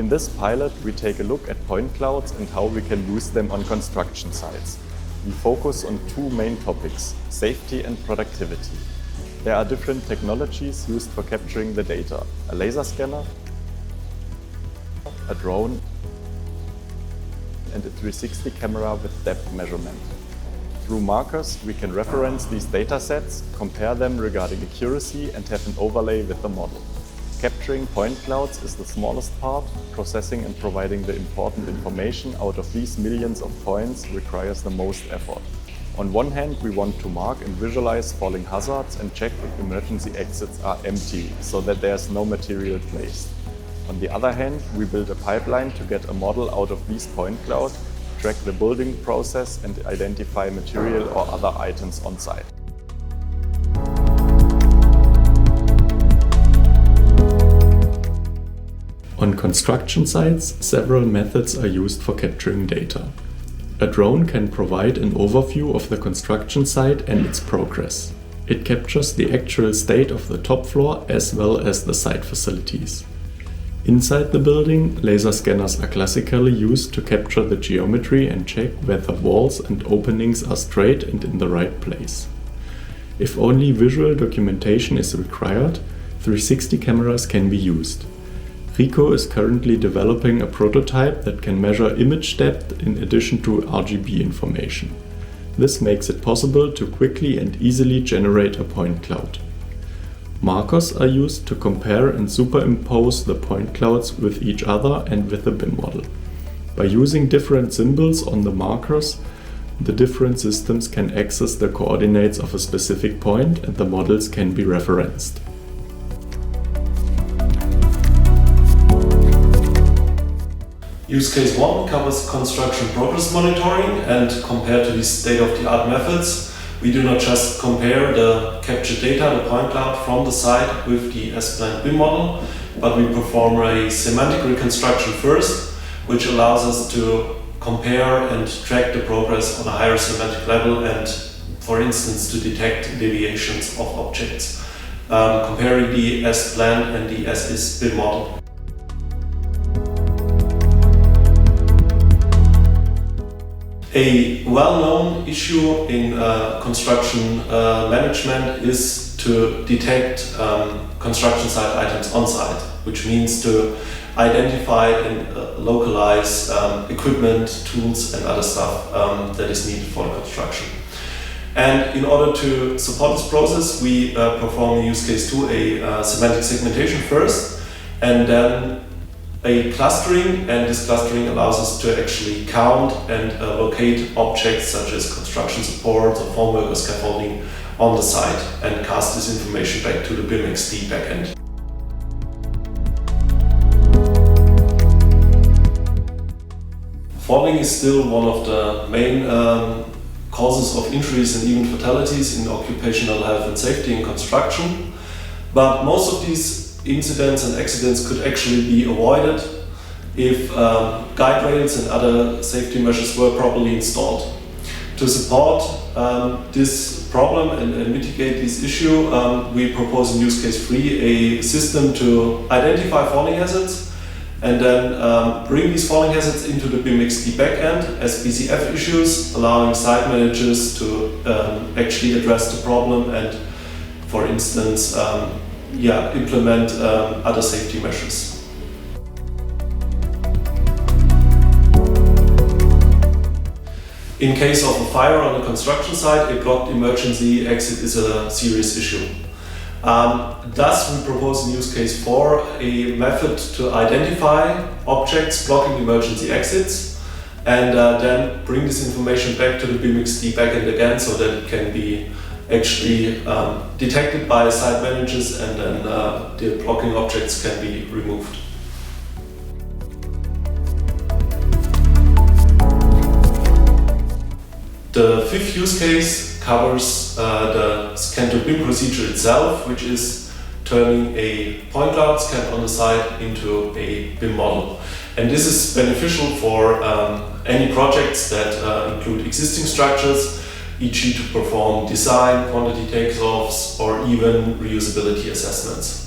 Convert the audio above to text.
In this pilot, we take a look at point clouds and how we can use them on construction sites. We focus on two main topics, safety and productivity. There are different technologies used for capturing the data: a laser scanner, a drone, and a 360 camera with depth measurement. Through markers, we can reference these data sets, compare them regarding accuracy, and have an overlay with the model. Capturing point clouds is the smallest part. Processing and providing the important information out of these millions of points requires the most effort. On one hand, we want to mark and visualize falling hazards and check if emergency exits are empty, so that there's no material placed. On the other hand, we build a pipeline to get a model out of these point clouds, track the building process, and identify material or other items on site. On construction sites, several methods are used for capturing data. A drone can provide an overview of the construction site and its progress. It captures the actual state of the top floor as well as the site facilities. Inside the building, laser scanners are classically used to capture the geometry and check whether walls and openings are straight and in the right place. If only visual documentation is required, 360 cameras can be used. Rico is currently developing a prototype that can measure image depth in addition to RGB information. This makes it possible to quickly and easily generate a point cloud. Markers are used to compare and superimpose the point clouds with each other and with the BIM model. By using different symbols on the markers, the different systems can access the coordinates of a specific point and the models can be referenced. Use case 1 covers construction progress monitoring, and compared to these state-of-the-art methods, we do not just compare the captured data, the point cloud, from the site with the as-planned BIM model, but we perform a semantic reconstruction first, which allows us to compare and track the progress on a higher semantic level and, for instance, to detect deviations of objects, comparing the as-planned and the as-is BIM model. A well-known issue in construction management is to detect construction site items on site, which means to identify and localize equipment, tools and other stuff that is needed for the construction. And in order to support this process, we perform in use case 2 a semantic segmentation first, and then a clustering, and this clustering allows us to actually count and locate objects such as construction supports or formwork or scaffolding on the site and cast this information back to the BIMXD backend. Falling is still one of the main causes of injuries and even fatalities in occupational health and safety in construction, but most of these incidents and accidents could actually be avoided if guide rails and other safety measures were properly installed. To support this problem and mitigate this issue, we propose in use case 3 a system to identify falling hazards and then bring these falling hazards into the BIMXD backend as BCF issues, allowing site managers to actually address the problem and, for instance, implement other safety measures. In case of a fire on a construction site, a blocked emergency exit is a serious issue. Thus, we propose in use case 4 a method to identify objects blocking emergency exits and then bring this information back to the BIMXD backend again so that it can be actually detected by site managers and then the blocking objects can be removed. The 5th use case covers the scan-to-BIM procedure itself, which is turning a point cloud scan on the site into a BIM model. And this is beneficial for any projects that include existing structures, e.g. to perform design, quantity takeoffs, or even reusability assessments.